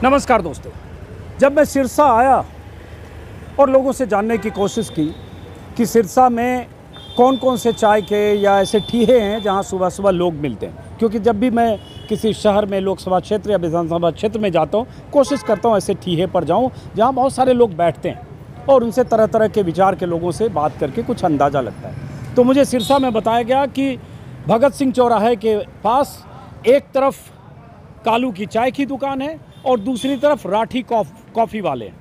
नमस्कार दोस्तों, जब मैं सिरसा आया और लोगों से जानने की कोशिश की कि सिरसा में कौन कौन से चाय के या ऐसे ठीहे हैं जहां सुबह सुबह लोग मिलते हैं, क्योंकि जब भी मैं किसी शहर में लोकसभा क्षेत्र या विधानसभा क्षेत्र में जाता हूं, कोशिश करता हूं ऐसे ठीहे पर जाऊं जहां बहुत सारे लोग बैठते हैं और उनसे तरह तरह के विचार के लोगों से बात करके कुछ अंदाज़ा लगता है। तो मुझे सिरसा में बताया गया कि भगत सिंह चौराहे के पास एक तरफ कालू की चाय की दुकान है और दूसरी तरफ राठी कॉफ़ी वाले हैं,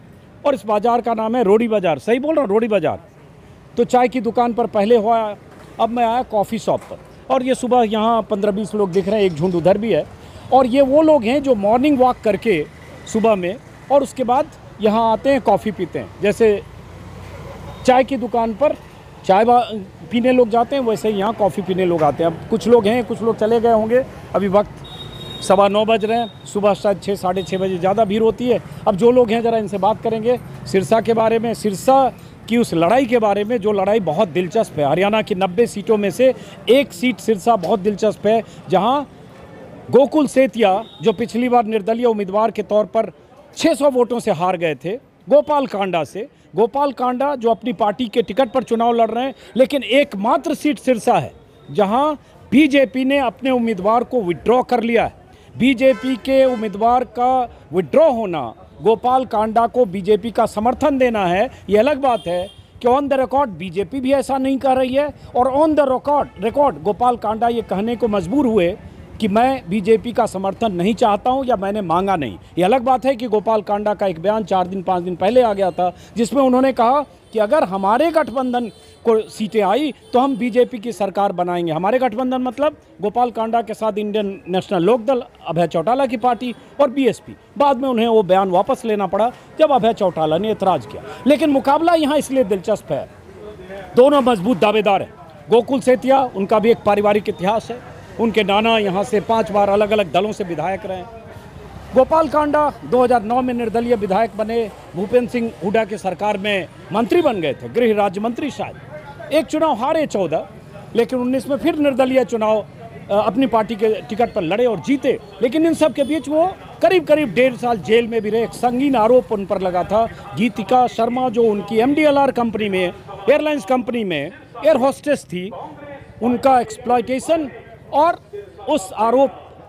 और इस बाज़ार का नाम है रोडी बाज़ार। सही बोल रहा हूँ, रोडी बाज़ार। तो चाय की दुकान पर पहले हुआ, अब मैं आया कॉफ़ी शॉप पर, और ये सुबह यहाँ 15-20 लोग दिख रहे हैं, एक झुंड उधर भी है। और ये वो लोग हैं जो मॉर्निंग वॉक करके सुबह में और उसके बाद यहाँ आते हैं, कॉफ़ी पीते हैं। जैसे चाय की दुकान पर चाय पीने लोग जाते हैं, वैसे ही यहाँ कॉफ़ी पीने लोग आते हैं। अब कुछ लोग हैं, कुछ लोग चले गए होंगे, अभी वक्त 9:15 बज रहे हैं, सुबह शायद 6 साढ़े 6 बजे ज़्यादा भीड़ होती है। अब जो लोग हैं ज़रा इनसे बात करेंगे सिरसा के बारे में, सिरसा की उस लड़ाई के बारे में, जो लड़ाई बहुत दिलचस्प है। हरियाणा की 90 सीटों में से एक सीट सिरसा बहुत दिलचस्प है, जहाँ गोकुल सेतिया जो पिछली बार निर्दलीय उम्मीदवार के तौर पर 600 वोटों से हार गए थे गोपाल कांडा से। गोपाल कांडा जो अपनी पार्टी के टिकट पर चुनाव लड़ रहे हैं, लेकिन एकमात्र सीट सिरसा है जहां बीजेपी ने अपने उम्मीदवार को विड्रॉ कर लिया है। बीजेपी के उम्मीदवार का विड्रॉ होना, गोपाल कांडा को बीजेपी का समर्थन देना है, ये अलग बात है कि ऑन द रिकॉर्ड बीजेपी भी ऐसा नहीं कर रही है, और on the record Gopal Kanda ये कहने को मजबूर हुए कि मैं बीजेपी का समर्थन नहीं चाहता हूं या मैंने मांगा नहीं। ये अलग बात है कि गोपाल कांडा का एक बयान 4-5 दिन पहले आ गया था, जिसमें उन्होंने कहा कि अगर हमारे गठबंधन को सीटें आई तो हम बीजेपी की सरकार बनाएंगे। हमारे गठबंधन मतलब गोपाल कांडा के साथ इंडियन नेशनल लोकदल, अभय चौटाला की पार्टी, और बीएसपी। बाद में उन्हें वो बयान वापस लेना पड़ा जब अभय चौटाला ने ऐतराज़ किया। लेकिन मुकाबला यहाँ इसलिए दिलचस्प है, दोनों मजबूत दावेदार हैं। गोकुल सेतिया, उनका भी एक पारिवारिक इतिहास है, उनके नाना यहाँ से 5 बार अलग अलग दलों से विधायक रहे। गोपाल कांडा 2009 में निर्दलीय विधायक बने, भूपेंद्र सिंह हुड्डा की सरकार में मंत्री बन गए थे, गृह राज्य मंत्री शायद। एक चुनाव हारे 14, लेकिन 19 में फिर निर्दलीय चुनाव अपनी पार्टी के टिकट पर लड़े और जीते। लेकिन इन सब के बीच वो करीब 1.5 साल जेल में भी रहे। एक संगीन आरोप उन पर लगा था। गीतिका शर्मा जो उनकी MDLR कंपनी में, एयरलाइंस कंपनी में एयर होस्टेस थी, उनका एक्सप्लॉयटेशन, और उस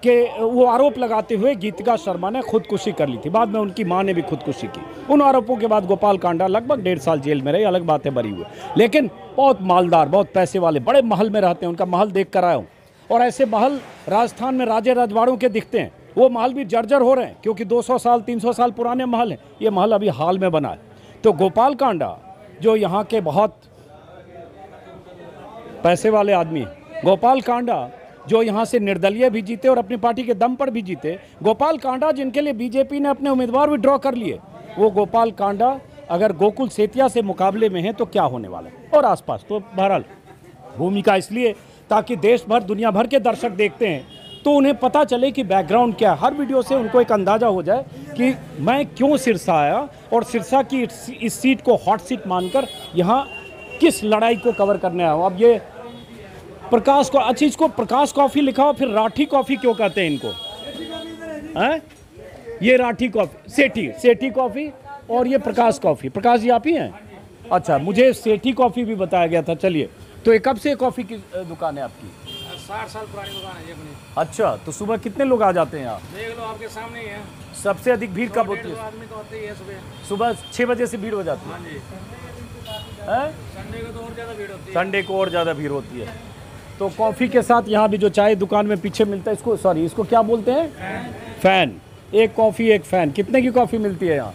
वो आरोप लगाते हुए गीतिका शर्मा ने खुदकुशी कर ली थी। बाद में उनकी मां ने भी खुदकुशी की। उन आरोपों के बाद गोपाल कांडा लगभग 1.5 साल जेल में रहे, अलग बातें बरी हुए। लेकिन बहुत मालदार, बहुत पैसे वाले, बड़े महल में रहते हैं। उनका महल देख कर आया हूँ, और ऐसे महल राजस्थान में राजे रजवाड़ों के दिखते हैं। वो महल भी जर्जर हो रहे हैं, क्योंकि 200 साल 300 साल पुराने महल हैं। ये महल अभी हाल में बना है। तो गोपाल कांडा जो यहाँ के बहुत पैसे वाले आदमी हैं, गोपाल कांडा जो यहाँ से निर्दलीय भी जीते और अपनी पार्टी के दम पर भी जीते, गोपाल कांडा जिनके लिए बीजेपी ने अपने उम्मीदवार विड्रॉ कर लिए, वो गोपाल कांडा अगर गोकुल सेतिया से मुकाबले में है तो क्या होने वाला है। और आसपास तो बहरहाल भूमिका इसलिए ताकि देश भर, दुनिया भर के दर्शक देखते हैं तो उन्हें पता चले कि बैकग्राउंड क्या है। हर वीडियो से उनको एक अंदाज़ा हो जाए कि मैं क्यों सिरसा आया, और सिरसा की इस सीट को हॉट सीट मानकर यहाँ किस लड़ाई को कवर करने आया हूँ। अब ये प्रकाश को, अच्छा इसको प्रकाश कॉफ़ी लिखा हो, फिर राठी कॉफ़ी क्यों कहते हैं इनको? हैं? ये राठी कॉफ़ी, सेठी कॉफ़ी, और ये प्रकाश कॉफ़ी। प्रकाश जी आप ही हैं? अच्छा, मुझे सेठी कॉफ़ी भी बताया गया था। चलिए, तो ये कब से कॉफ़ी की दुकान है आपकी? 60 साल पुरानी दुकान है ये अपनी। अच्छा, तो सुबह कितने लोग आ जाते हैं यहाँ? देख लो, आपके सामने ही है। सबसे अधिक भीड़ कब होती है? आदमी तो होते ही है सुबह 6 बजे से भीड़ हो जाती है। हाँ जी। संडे को तो और ज़्यादा भीड़ होती है। संडे को और ज़्यादा भीड़ होती है। तो कॉफ़ी के साथ यहाँ भी जो चाय दुकान में पीछे मिलता है, इसको क्या बोलते हैं? फ़ैन। एक कॉफ़ी एक फ़ैन। कितने की कॉफ़ी मिलती है यहाँ?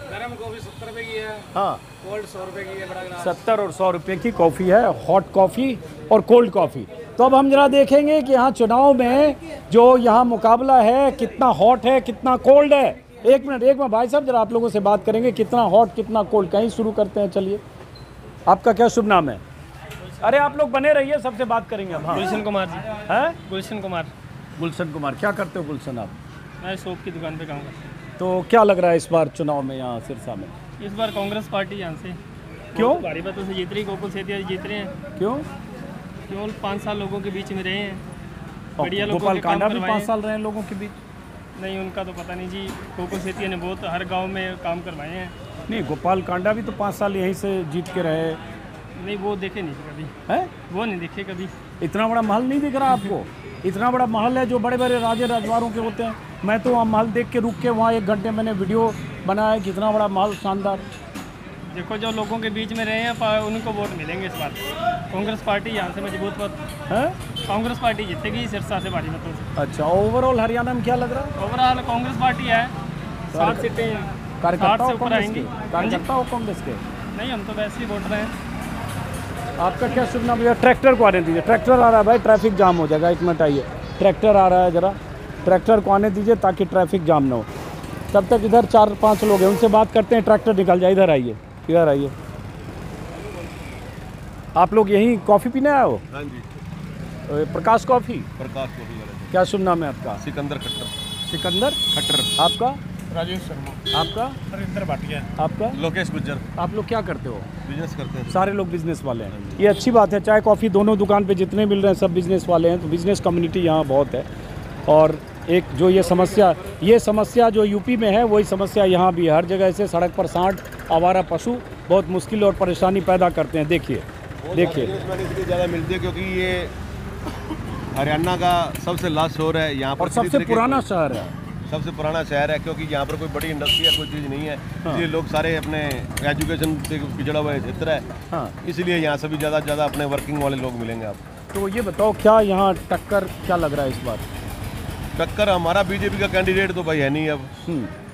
गरम कॉफ़ी 70 रुपये की है। हाँ, कोल्ड 100 रुपये की है, बड़ा गिलास। 70 और 100 रुपये की कॉफ़ी है, हॉट कॉफ़ी और कोल्ड कॉफ़ी। तो अब हम जरा देखेंगे कि यहाँ चुनाव में जो यहाँ मुकाबला है, कितना हॉट है, कितना कोल्ड है। एक मिनट भाई साहब, जरा आप लोगों से बात करेंगे, कितना हॉट कितना कोल्ड। कहीं शुरू करते हैं। चलिए, आपका क्या शुभ नाम है? अरे आप लोग बने रहिए, सबसे बात करेंगे हम। हाँ, गुलशन कुमार जी। हैं? गुलशन कुमार। क्या करते हो गुलशन आप? मैं शॉप की दुकान पे काम करता हूँ। तो क्या लग रहा है इस बार चुनाव में यहाँ सिरसा में? इस बार कांग्रेस पार्टी यहाँ से क्यों? भारी मतों से जीत रही। गोकुल सेतिया जीत रहे हैं। क्यों? केवल 5 साल लोगों के बीच में रहे हैं। बढ़िया लोगों के काम करवाए हैं। 5 साल रहे हैं लोगों के बीच। नहीं उनका तो पता नहीं जी। गोकुल सेतिया ने बहुत हर गांव में काम करवाए हैं। नहीं, गोपाल कांडा भी तो 5 साल यहीं से जीत के रहे नहीं वो देखे नहीं कभी, हैं। वो नहीं देखे कभी। इतना बड़ा महल नहीं दिख रहा आपको? इतना बड़ा महल है जो बड़े बड़े राजे राजवारों के होते हैं। मैं तो वहाँ महल देख के रुक के वहाँ 1 घंटे मैंने वीडियो बनाया, कितना बड़ा महल शानदार। देखो जो लोगों के बीच में रहे हैं उनको वोट मिलेंगे इस बार। कांग्रेस पार्टी यहाँ से मजबूत है, कांग्रेस पार्टी जीतेगी सिरसा से भारी मतों से। अच्छा, ओवरऑल हरियाणा में क्या लग रहा है? ओवरऑल कांग्रेस पार्टी है, 60 सीटें, 60 से ऊपर आएंगी। कार्यकर्ता हो कांग्रेस के? नहीं हम तो वैसे ही वोट रहे हैं। आपका क्या शुभ नाम भैया? ट्रैक्टर को आने दीजिए, ट्रैक्टर आ रहा है भाई, ट्रैफिक जाम हो जाएगा। 1 मिनट आइए, ट्रैक्टर आ रहा है, ज़रा ट्रैक्टर को आने दीजिए ताकि ट्रैफिक जाम ना हो। तब तक इधर 4-5 लोग हैं, उनसे बात करते हैं। ट्रैक्टर निकल जाए, इधर आइए, इधर आइए। आप लोग यहीं कॉफ़ी पीने आए हो? हाँ जी, प्रकाश कॉफ़ी। प्रकाश कॉफी वाले। क्या शुभ नाम है आपका? सिकंदर खट्टर। सिकंदर खट्टर। आपका? राजेश शर्मा। आपका? नरेंद्र भाटिया। आपका? लोकेश गुज्जर। आप लोग क्या करते हो? बिजनेस करते हैं। सारे लोग बिजनेस वाले हैं। ये अच्छी बात है, चाय कॉफ़ी दोनों दुकान पे जितने मिल रहे हैं सब बिजनेस वाले हैं। तो बिजनेस कम्युनिटी यहाँ बहुत है। और एक जो ये समस्या जो यूपी में है वही समस्या यहाँ भी है। हर जगह ऐसे सड़क पर सांड, आवारा पशु बहुत मुश्किल और परेशानी पैदा करते हैं। देखिए इसलिए ज़्यादा मिलती है क्योंकि ये हरियाणा का सबसे लास्ट शहर है यहाँ पर। और सबसे पुराना शहर है। सबसे पुराना शहर है क्योंकि यहाँ पर कोई बड़ी इंडस्ट्री या कोई चीज़ नहीं है। इसलिए लोग सारे अपने एजुकेशन से पिछड़ा हुआ क्षेत्र है। हाँ, इसलिए यहाँ सभी ज़्यादा से ज़्यादा अपने वर्किंग वाले लोग मिलेंगे आप। तो ये बताओ क्या यहाँ टक्कर क्या लग रहा है इस बार? टक्कर हमारा बीजेपी का कैंडिडेट तो भाई है नहीं अब।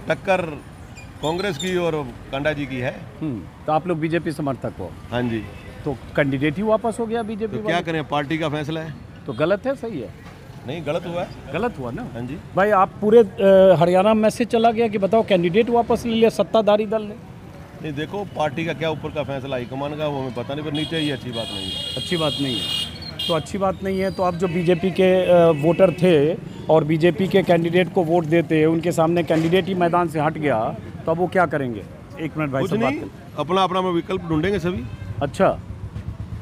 टक्कर कांग्रेस की और कांडा जी की है। तो आप लोग बीजेपी समर्थक हो? हाँ जी। तो कैंडिडेट ही वापस हो गया बीजेपी? तो क्या करें, पार्टी का फैसला है। तो गलत है सही है? नहीं, गलत हुआ है। गलत हुआ ना। हाँ जी। भाई आप पूरे हरियाणा में मैसेज चला गया कि बताओ कैंडिडेट वापस ले लिया सत्ताधारी दल ने। नहीं देखो, पार्टी का क्या ऊपर का फैसला हाईकमान का वो हमें पता नहीं, पर नीचे ही अच्छी बात नहीं है। अच्छी बात नहीं है तो अच्छी बात नहीं है। तो अब जो बीजेपी के वोटर थे और बीजेपी के कैंडिडेट को वोट देते, उनके सामने कैंडिडेट ही मैदान से हट गया, तो अब वो क्या करेंगे? 1 मिनट भाई कुछ से बात नहीं, करें। अपना अपना विकल्प ढूंढेंगे सभी। अच्छा,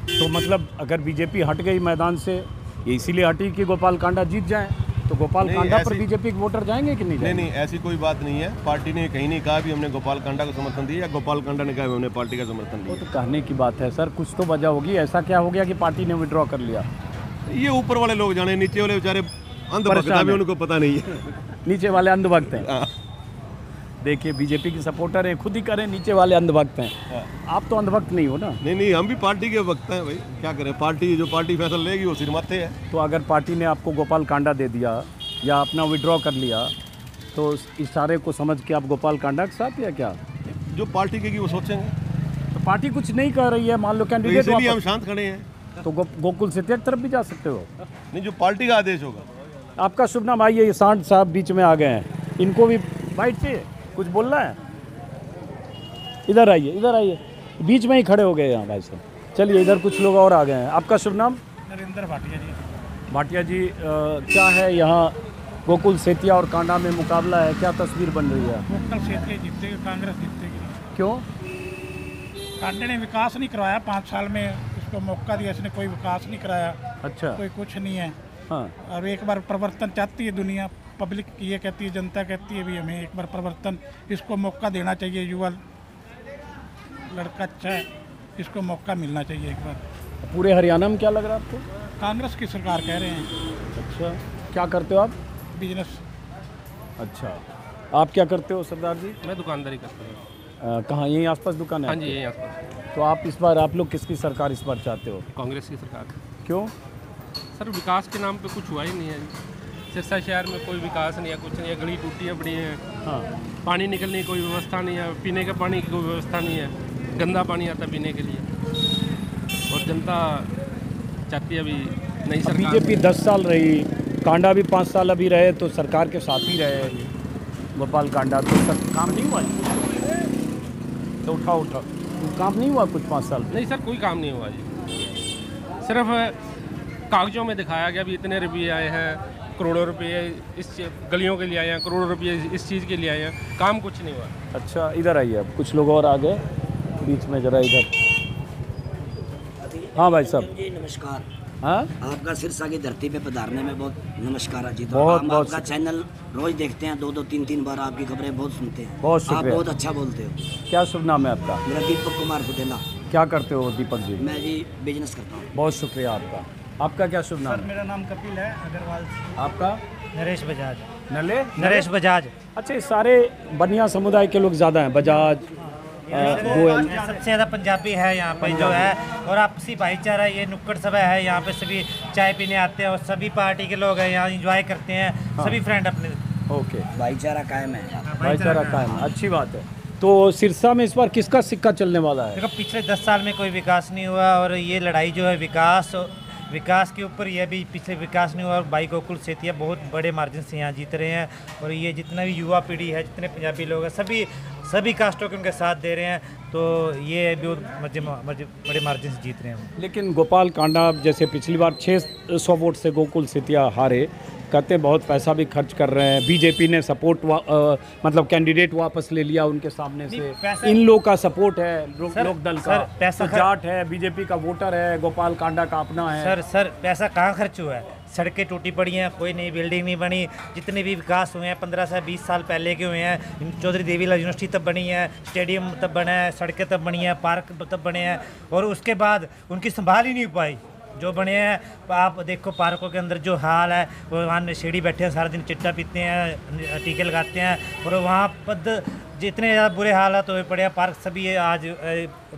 तो मतलब अगर बीजेपी हट गई मैदान से, ये इसीलिए हटी कि गोपाल कांडा जीत जाए, तो गोपाल नहीं, कांडा पर ऐसी- बीजेपी के वोटर जाएंगे कि नहीं नहीं जाएंगे? नहीं, ऐसी कोई बात नहीं है। पार्टी ने कहीं नहीं कहा भी हमने गोपाल कांडा को समर्थन दिया या गोपाल कांडा ने कहा हमने पार्टी का समर्थन वो दिया। तो कहने की बात है सर, कुछ तो वजह होगी। ऐसा क्या हो गया कि पार्टी ने विड्रॉ कर लिया? ये ऊपर वाले लोग जाने, नीचे वाले बेचारे अंधभक्ता परेशान भी है। उनको पता नहीं है। नीचे वाले अंधभक्त हैं। हाँ। देखिए बीजेपी के सपोर्टर हैं, खुद ही करें, नीचे वाले अंधभक्त हैं। आप तो अंधभक्त नहीं हो ना? नहीं नहीं, हम भी पार्टी के वक्त हैं भाई, क्या करें। पार्टी जो पार्टी फैसला लेगी वो सिर माथे है। तो अगर पार्टी ने आपको गोपाल कांडा दे दिया या अपना विड्रॉ कर लिया, तो इस इशारे को समझ के आप गोपाल कांडा के साथ या क्या? जो पार्टी की वो सोचेंगे। तो पार्टी कुछ नहीं कर रही है, मान लो तो कैंडिडेट इसीलिए हम वापस, शांत खड़े हैं। तो गोकुल सेतिया की तरफ भी जा सकते हो। नहीं, जो पार्टी का आदेश होगा। आपका शुभ नाम? आइए, ये सांड साहब बीच में आ गए हैं, इनको भी बाइट चाहिए, कुछ बोलना है? इधर आइए, इधर आइए, बीच में ही खड़े हो गए यहाँ भाई साहब। चलिए, इधर कुछ लोग और आ गए हैं। आपका शुभ नाम? नरेंद्र भाटिया जी। भाटिया जी, क्या है यहाँ गोकुल सेतिया और कांडा में मुकाबला है, क्या तस्वीर बन रही है? गोकुल सेतिया जीतेगी, कांग्रेस जीतेगी। क्यों? कांडे ने विकास नहीं करवाया 5 साल में, उसको मौका दिया, इसने कोई विकास नहीं कराया, अच्छा, कोई कुछ नहीं है। हाँ, अब एक बार परिवर्तन चाहती है दुनिया, पब्लिक ये कहती है, जनता कहती है भी हमें एक बार परिवर्तन, इसको मौका देना चाहिए। युवा लड़का अच्छा है, इसको मौका मिलना चाहिए एक बार। पूरे हरियाणा में क्या लग रहा है आपको? कांग्रेस की सरकार कह रहे हैं। अच्छा, क्या करते हो आप? बिजनेस। अच्छा, आप क्या करते हो सरदार जी? मैं दुकानदारी करता हूँ। कहाँ, यहीं आसपास दुकान है हाँ जी, आपकी? यही आसपास। तो आप इस बार, आप लोग किसकी सरकार इस बार चाहते हो? कांग्रेस की सरकार। क्यों? सर विकास के नाम पे कुछ हुआ ही नहीं है। सिरसा शहर में कोई विकास नहीं है, कुछ नहीं है। गली टूटियाँ पड़ी हैं, हाँ, पानी निकलने की कोई व्यवस्था नहीं है, पीने का पानी की कोई व्यवस्था नहीं है, गंदा पानी आता पीने के लिए। और जनता चाहती है अभी नई सरकार। बीजेपी 10 साल रही, कांडा भी 5 साल अभी रहे, तो सरकार के साथ ही रहे गोपाल कांडा, तो सर काम नहीं हुआ? तो उठाओ, तो काम नहीं हुआ कुछ 5 साल? नहीं सर, कोई काम नहीं हुआ जी। सिर्फ कागजों में दिखाया गया भी इतने रुपये आए हैं, करोड़ों रुपये इस गलियों के लिए आए हैं, करोड़ों रुपये इस चीज़ के लिए आए हैं, काम कुछ नहीं हुआ। अच्छा, इधर आइए, अब कुछ लोग और आ गए बीच में, जरा इधर। हाँ भाई साहब, जी नमस्कार। हाँ आपका सिरसा की धरती पे पधारने में बहुत नमस्कार जी। तो बहुत हम बहुत आपका चैनल रोज देखते हैं, 2-2 3-3 बार आपकी खबरें बहुत सुनते हैं। बहुत आप शुक्रिया। बहुत अच्छा बोलते हो। क्या शुभ नाम है आपका? मेरा दीपक कुमार फुटेला। क्या करते हो दीपक जी? मैं जी बिजनेस करता हूँ। बहुत शुक्रिया आपका। आपका क्या शुभ नाम है? मेरा नाम कपिल है अग्रवाल। आपका? नरेश बजाज। नरेश बजाज। अच्छा, ये सारे बनिया समुदाय के लोग ज़्यादा हैं, बजाज, गोयल। सबसे ज़्यादा पंजाबी है यहाँ पे जो है, और आपसी भाईचारा, ये नुक्कड़ सभा है यहाँ पे, सभी चाय पीने आते हैं और सभी पार्टी के लोग हैं यहाँ, एंजॉय करते हैं सभी फ्रेंड अपने। ओके, भाईचारा कायम है। भाईचारा कायम, अच्छी बात है। तो सिरसा में इस बार किसका सिक्का चलने वाला है? देखो पिछले 10 साल में कोई विकास नहीं हुआ, और ये लड़ाई जो है विकास के ऊपर, ये भी पिछले विकास नहीं हुआ, और भाई गोकुल सेतिया बहुत बड़े मार्जिन से यहाँ जीत रहे हैं। और ये जितना भी युवा पीढ़ी है, जितने पंजाबी लोग हैं, सभी कास्टों के उनके साथ दे रहे हैं, तो ये बहुत बड़े मार्जिन से जीत रहे हैं। लेकिन गोपाल कांडा जैसे पिछली बार 600 वोट से गोकुल सेतिया हारे, कहते हैं बहुत पैसा भी खर्च कर रहे हैं। बीजेपी ने सपोर्ट मतलब कैंडिडेट वापस ले लिया उनके सामने से। इन लोग का सपोर्ट है, लोक दल का, पैसा तो जाट है, बीजेपी का वोटर है, गोपाल कांडा का अपना है। सर पैसा कहाँ खर्च हुआ है? सड़कें टूटी पड़ी हैं, कोई नई बिल्डिंग नहीं बनी। जितने भी विकास हुए हैं 15 से 20 साल पहले के हुए हैं। चौधरी देवीलाल यूनिवर्सिटी तब बनी है, स्टेडियम तब बना है, सड़कें तब बनी हैं, पार्क तब बने हैं, और उसके बाद उनकी संभाल ही नहीं पाई जो बने हैं। आप देखो पार्कों के अंदर जो हाल है, वो वहाँ नशेड़ी बैठे हैं, सारा दिन चिट्टा पीते हैं, टीके लगाते हैं, और वहाँ पद जितने ज़्यादा बुरे हालात हुए पड़े हैं, पार्क सभी आज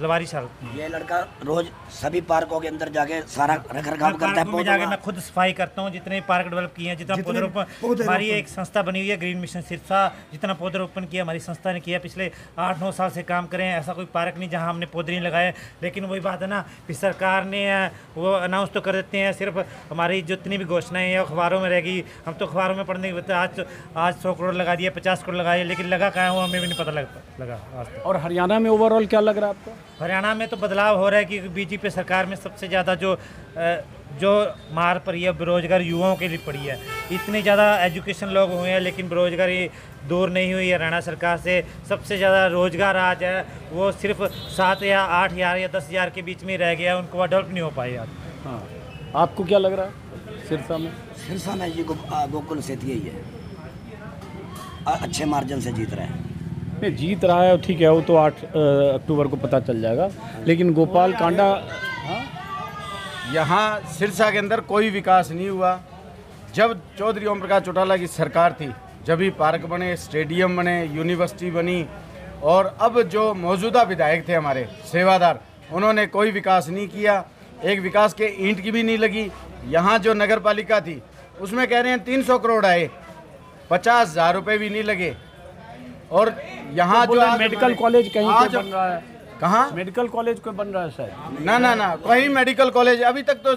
लवारिश हाल। ये लड़का रोज सभी पार्कों के अंदर जाके सारा रखरखाव करता है। जाके मैं खुद सफाई करता हूँ, जितने पार्क डेवलप किए हैं, जितना पौधरोपण, हमारी एक संस्था बनी हुई है ग्रीन मिशन सिरसा, जितना पौधरोपण किया हमारी संस्था ने किया। पिछले 8-9 साल से काम करें, ऐसा कोई पार्क नहीं जहाँ हमने पौधे नहीं लगाए। लेकिन वही बात है ना, फिर सरकार ने वो अनाउंस तो कर देते हैं, सिर्फ हमारी जितनी भी घोषणाएं हैं अखबारों में रहेगी। हम तो अखबारों में पढ़ने के आज 100 करोड़ लगा दिए, 50 करोड़ लगाए, लेकिन लगा कहाँ है वो हमें भी नहीं पता लगा आज तक। और हरियाणा में ओवरऑल क्या लग रहा है आपको? हरियाणा में तो बदलाव हो रहा है कि बीजेपी सरकार में सबसे ज़्यादा जो मार पड़ी है बेरोजगार युवाओं के लिए पड़ी है। इतने ज़्यादा एजुकेशन लोग हुए हैं, लेकिन बेरोजगारी दूर नहीं हुई। हरियाणा सरकार से सबसे ज़्यादा रोजगार आज है वो सिर्फ 7 या 8 हज़ार या 10 हज़ार के बीच में रह गया, उनको डेवलप नहीं हो पाए आज। हाँ, आपको क्या लग रहा है सिरसा में? सिरसा में जी गोकुल सेतिया ही है, अच्छे मार्जिन से जीत रहे हैं। नहीं, जीत रहा है ठीक है, वो तो 8 अक्टूबर को पता चल जाएगा। लेकिन गोपाल कांडा, यहाँ सिरसा के अंदर कोई विकास नहीं हुआ। जब चौधरी ओम प्रकाश चौटाला की सरकार थी, जब भी पार्क बने, स्टेडियम बने, यूनिवर्सिटी बनी, और अब जो मौजूदा विधायक थे हमारे सेवादार, उन्होंने कोई विकास नहीं किया। एक विकास के ईंट की भी नहीं लगी। यहाँ जो नगर पालिका थी उसमें कह रहे हैं 300 करोड़ आए, 50,000 रुपये भी नहीं लगे। और यहाँ जो मेडिकल कॉलेज कहीं पे बन रहा है, कहाँ मेडिकल कॉलेज कोई बन रहा है शायद? ना कोई मेडिकल कॉलेज अभी तक तो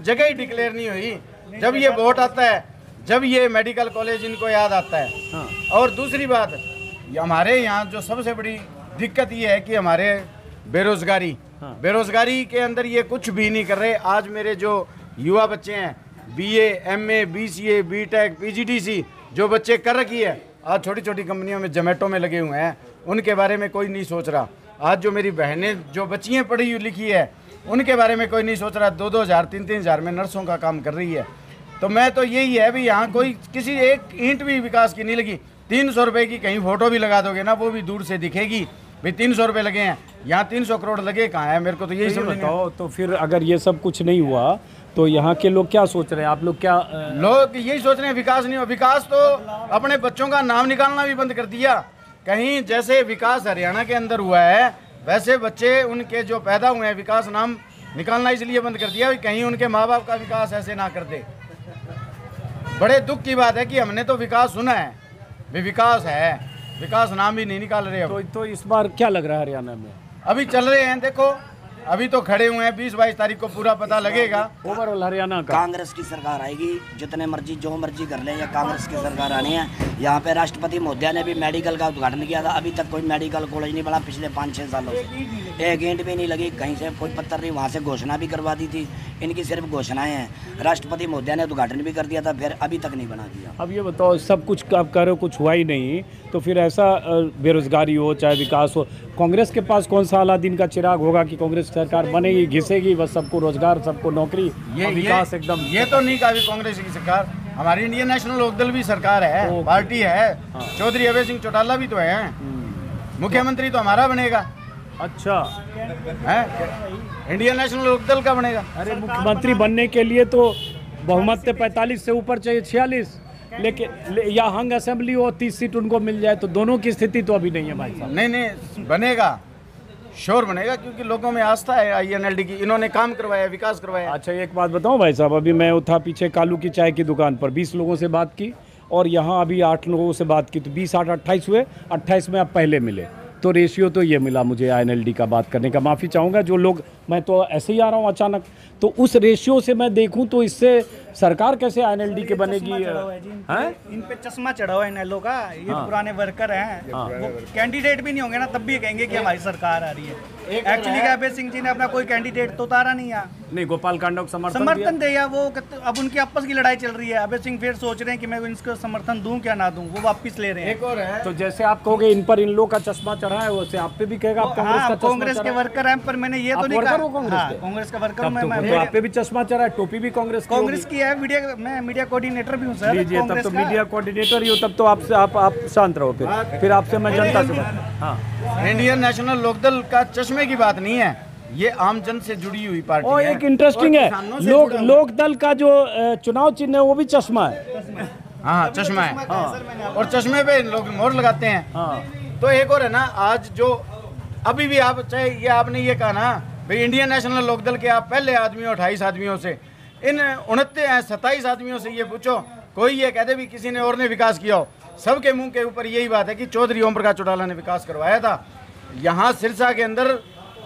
जगह ही डिक्लेयर नहीं हुई। जब ये वोट आता है, जब ये मेडिकल कॉलेज इनको याद आता है। हाँ। और दूसरी बात, हमारे यहाँ जो सबसे बड़ी दिक्कत ये है कि हमारे बेरोजगारी, बेरोजगारी के अंदर ये कुछ भी नहीं कर रहे। आज मेरे जो युवा बच्चे हैं, BA, MA, BCA, BTech, PGDC जो बच्चे कर रखी है, आज छोटी छोटी कंपनियों में, जोमेटो में लगे हुए हैं, उनके बारे में कोई नहीं सोच रहा। आज जो मेरी बहनें जो बच्चियाँ पढ़ी लिखी है, उनके बारे में कोई नहीं सोच रहा। 2-2 हज़ार 3-3 हज़ार में नर्सों का काम कर रही है। तो मैं तो यही है भी, यहाँ कोई किसी एक ईंट भी विकास की नहीं लगी। 300 रुपये की कहीं फोटो भी लगा दोगे ना, वो भी दूर से दिखेगी भाई 300 रुपये लगे हैं। यहाँ 300 करोड़ लगे कहाँ है? मेरे को तो यही समझ नहीं बताओ। तो फिर अगर ये सब कुछ नहीं हुआ तो यहाँ के लोग क्या सोच रहे हैं? आप लोग क्या लोग यही सोच रहे हैं विकास नहीं हो। विकास तो अपने बच्चों का नाम निकालना भी बंद कर दिया। कहीं जैसे विकास हरियाणा के अंदर हुआ है, वैसे बच्चे उनके जो पैदा हुए हैं, विकास नाम निकालना इसलिए बंद कर दिया कहीं उनके माँ बाप का विकास ऐसे ना कर दे। बड़े दुख की बात है कि हमने तो विकास सुना है, भी विकास है, विकास नाम भी नहीं निकाल रहे। तो इस बार क्या लग रहा है हरियाणा में? अभी चल रहे हैं, देखो अभी तो खड़े हुए हैं, 20-22 तारीख को पूरा पता लगेगा। ओवरऑल हरियाणा का कांग्रेस की सरकार आएगी, जितने मर्जी जो मर्जी कर ले, या कांग्रेस की सरकार आनी है। यहाँ पे राष्ट्रपति महोदय ने भी मेडिकल का उद्घाटन किया था, अभी तक कोई मेडिकल कॉलेज नहीं बना पिछले 5-6 सालों से। एक ईंट भी नहीं लगी, कहीं से कोई पत्थर नहीं, वहाँ से घोषणा भी करवा दी थी। इनकी सिर्फ घोषणाएं हैं। राष्ट्रपति महोदय ने उद्घाटन भी कर दिया था, फिर अभी तक नहीं बना दिया। अब ये बताओ, सब कुछ आप कह रहे हो, कुछ हुआ ही नहीं, तो फिर ऐसा बेरोजगारी हो चाहे विकास हो, कांग्रेस के पास कौन सा अलादीन का चिराग होगा कि कांग्रेस कांग्रेस सरकार बनेगी, घिसेगी बस सबको रोजगार, सबको नौकरी, और विकास एकदम। ये तो नहीं कहा कांग्रेस की सरकार, हमारी इंडियन नेशनल लोकदल भी सरकार है, पार्टी है, चौधरी अभय सिंह चौटाला भी तो है, मुख्यमंत्री तो हमारा बनेगा। अच्छा है, इंडियन नेशनल लोकदल का बनेगा। अरे मुख्यमंत्री बनने के लिए तो बहुमत 45 से ऊपर चाहिए, 46, लेकिन या हंग असेंबली हो 30 सीट उनको मिल जाए, तो दोनों की स्थिति तो अभी नहीं है भाई साहब। नहीं बनेगा, श्योर बनेगा, क्योंकि लोगों में आस्था है INLD की, इन्होंने काम करवाया, विकास करवाया। अच्छा एक बात बताऊं भाई साहब, अभी मैं था पीछे कालू की चाय की दुकान पर, 20 लोगों से बात की और यहाँ अभी 8 लोगों से बात की, तो 20 8 28 हुए, 28 में आप पहले मिले, तो रेशियो तो ये मिला मुझे INLD का बात करने का। माफ़ी चाहूँगा जो लोग, मैं तो ऐसे ही आ रहा हूँ अचानक, तो उस रेशियो से मैं देखूँ तो इससे सरकार कैसे INLD के बनेगी? हैं? इन पे चश्मा चढ़ा हुआ है इनेलो का, ये पुराने वर्कर हैं, वो कैंडिडेट भी नहीं होंगे ना तब भी कहेंगे कि हमारी सरकार आ रही है। एक्चुअली क्या अभय सिंह जी ने अपना कोई कैंडिडेट तो उतारा नहीं है, नहीं गोपाल कांडा को समर्थन दिया, वो अब उनकी आपस की लड़ाई चल रही है। अभय सिंह फिर सोच रहे हैं कि मैं इनको समर्थन दूं क्या ना दूं, वो वापस ले रहे हैं। एक और है, तो जैसे आप कहोगे इन पर इन लोग का चश्मा चढ़ा है, वैसे आप पे भी कहेगा आप कांग्रेस के वर्कर हैं, पर मैंने ये तो नहीं कहा कांग्रेस का वर्कर हूं मैं, आप पे भी चश्मा चढ़ा है, टोपी भी कांग्रेस की है, मैं मीडिया कोऑर्डिनेटर भी हूं सर। लीजिए तब तो मीडिया कोऑर्डिनेटर ही हो, तब तो आपसे आप शांत रहो, फिर आपसे मैं जनता से हाँ। इंडियन नेशनल लोकदल का चश्मे की बात नहीं है, ये आम जन से जुड़ी हुई पार्टी और है। एक इंटरेस्टिंग है, लोकदल का जो चुनाव चिन्ह है वो भी चश्मा है। हाँ चश्मा है, हाँ। और चश्मे पे लोग मोहर लगाते हैं। हाँ। तो एक और है ना, आज जो अभी भी आप चाहे ये आपने ये कहा ना भाई इंडियन नेशनल लोकदल के आप पहले आदमियों 28 आदमियों से, इन 27 आदमियों से ये पूछो, कोई ये कहते भी किसी ने और ने विकास किया हो, सबके मुंह के ऊपर यही बात है कि चौधरी ओम प्रकाश चौटाला ने विकास करवाया था। यहाँ सिरसा के अंदर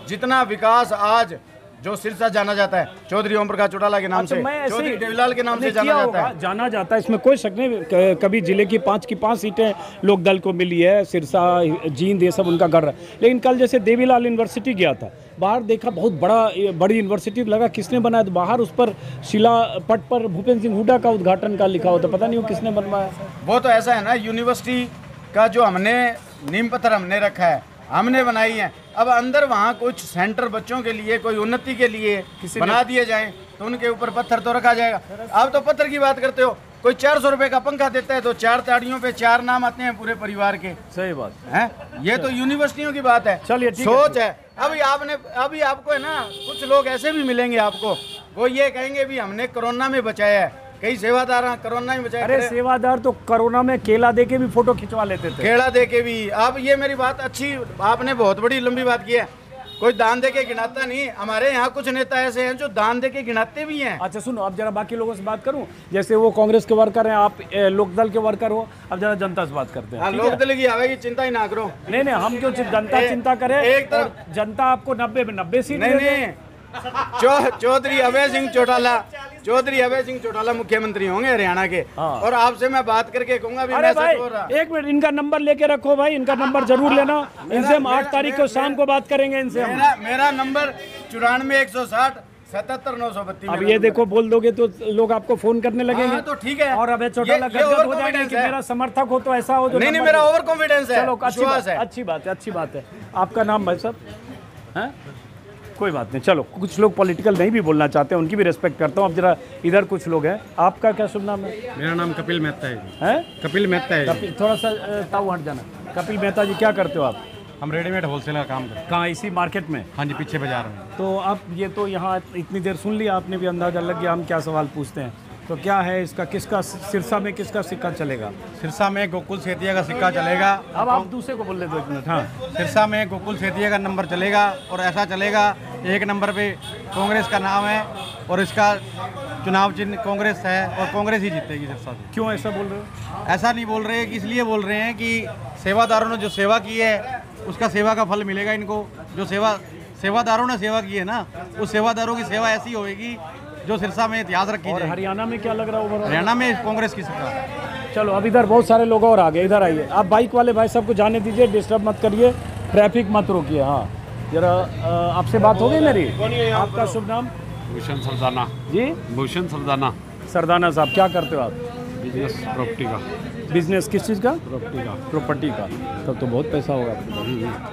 जितना विकास आज जो सिरसा जाना जाता है चौधरी ओम प्रकाश चौटाला के नाम से, चौधरी देवीलाल के नाम से जाना जाता है, इसमें कोई शक नहीं। कभी जिले की 5 की 5 सीटें लोक दल को मिली है, सिरसा जींद ये सब उनका गढ़ है। लेकिन कल जैसे देवीलाल यूनिवर्सिटी गया था, बाहर देखा बहुत बड़ी यूनिवर्सिटी, लगा किसने बनाया, तो बाहर उस पर शिला पट पर भूपेंद्र सिंह हुड्डा का उद्घाटन का लिखा होता, पता नहीं वो किसने बनवाया। वो तो ऐसा है ना, यूनिवर्सिटी का जो हमने नींव पत्थर हमने रखा है, हमने बनाई है, अब अंदर वहाँ कुछ सेंटर बच्चों के लिए कोई उन्नति के लिए बना दिए जाएं तो उनके ऊपर पत्थर तो रखा जाएगा। आप तो पत्थर की बात करते हो, कोई 400 रुपए का पंखा देता है तो 4 ताड़ियों पे 4 नाम आते हैं पूरे परिवार के। सही बात है, ये तो यूनिवर्सिटियों की बात है। चलिए सोच है। अभी आपको है ना, कुछ लोग ऐसे भी मिलेंगे आपको, वो ये कहेंगे भी हमने कोरोना में बचाया है, कई सेवादार कोरोना में बचाया। अरे सेवादार तो कोरोना में केला दे के भी फोटो खिंचवा लेते थे, केला दे के भी। आप ये मेरी बात अच्छी, आपने बहुत बड़ी लंबी बात की है, कोई दान दे के गिनाता नहीं। हमारे यहाँ कुछ नेता ऐसे हैं जो दान दे के गिनाते भी हैं। अच्छा सुनो, अब जरा बाकी लोगों से बात करूं, जैसे वो कांग्रेस के वर्कर हैं, आप लोकदल के वर्कर हो, अब जरा जनता से बात करते हैं। लोकदल की आवेगी, चिंता ही ना करो। नहीं हम क्यों जनता चिंता करें, एक तरफ जनता आपको 90 सीट नहीं चौधरी अभय सिंह चौटाला मुख्यमंत्री होंगे हरियाणा के। और आपसे मैं बात करके कहूंगा भी मैं सच बोल रहा। एक मिनट, इनका नंबर लेके रखो भाई, इनका नंबर जरूर लेना, इनसे हम 8 तारीख को शाम को बात करेंगे इनसे। मेरा नंबर 94 160 77 932। अब ये देखो, बोल दोगे तो लोग आपको फोन करने लगेंगे। तो ठीक है, और अभय चौटाला गदगद हो जाएंगे कि मेरा समर्थक हो, तो ऐसा हो जो नहीं मेरा ओवर कॉन्फिडेंस है। चलो अच्छी बात है। आपका नाम भाई साहब है? कोई बात नहीं, चलो कुछ लोग पॉलिटिकल नहीं भी बोलना चाहते हैं, उनकी भी रिस्पेक्ट करता हूँ। अब जरा इधर कुछ लोग हैं, आपका क्या शुभ नाम है? मेरा नाम कपिल मेहता है। कपिल मेहता है। थोड़ा सा ताऊ हट जाना। कपिल मेहता जी, क्या करते हो आप? हम रेडीमेड होलसेल का काम करते हैं। कहाँ, इसी मार्केट में? हाँ जी, पीछे बाजार में। तो आप ये तो यहाँ इतनी देर सुन लिया, आपने भी अंदाजा लग गया हम क्या सवाल पूछते हैं। तो क्या है इसका, किसका सिरसा में किसका सिक्का चलेगा? सिरसा में गोकुल सेतिया का सिक्का चलेगा। अब आप दूसरे को बोल ले 2 मिनट। हाँ, सिरसा में गोकुल सेतिया का नंबर चलेगा, और ऐसा चलेगा 1 नंबर पे कांग्रेस का नाम है, और इसका चुनाव चिन्ह कांग्रेस है, और कांग्रेस ही जीतेगी सिरसा से। क्यों ऐसा बोल रहे हो? ऐसा नहीं बोल रहे, इसलिए बोल रहे हैं कि सेवादारों ने जो सेवा की है उसका सेवा का फल मिलेगा इनको। जो सेवादारों ने सेवा की है ना, उस सेवादारों की सेवा ऐसी होगी जो सिरसा में इतिहास रखी जाएगी। हरियाणा में क्या लग रहा है? हरियाणा में कांग्रेस की सरकार। चलो, अब इधर बहुत सारे लोग और आ गए, इधर आइए। आप बाइक वाले भाई सबको जाने दीजिए, डिस्टर्ब मत करिए, ट्रैफिक मत रोकिए। हाँ, जरा आपसे बात हो गई मेरी। आपका शुभ नाम? भूषण सरदाना जी। भूषण सरदाना। सरदाना साहब, क्या करते हो आप? बिजनेस प्रॉपर्टी का। बिजनेस किस चीज़ का? प्रॉपर्टी का। प्रॉपर्टी का। तब तो बहुत पैसा होगा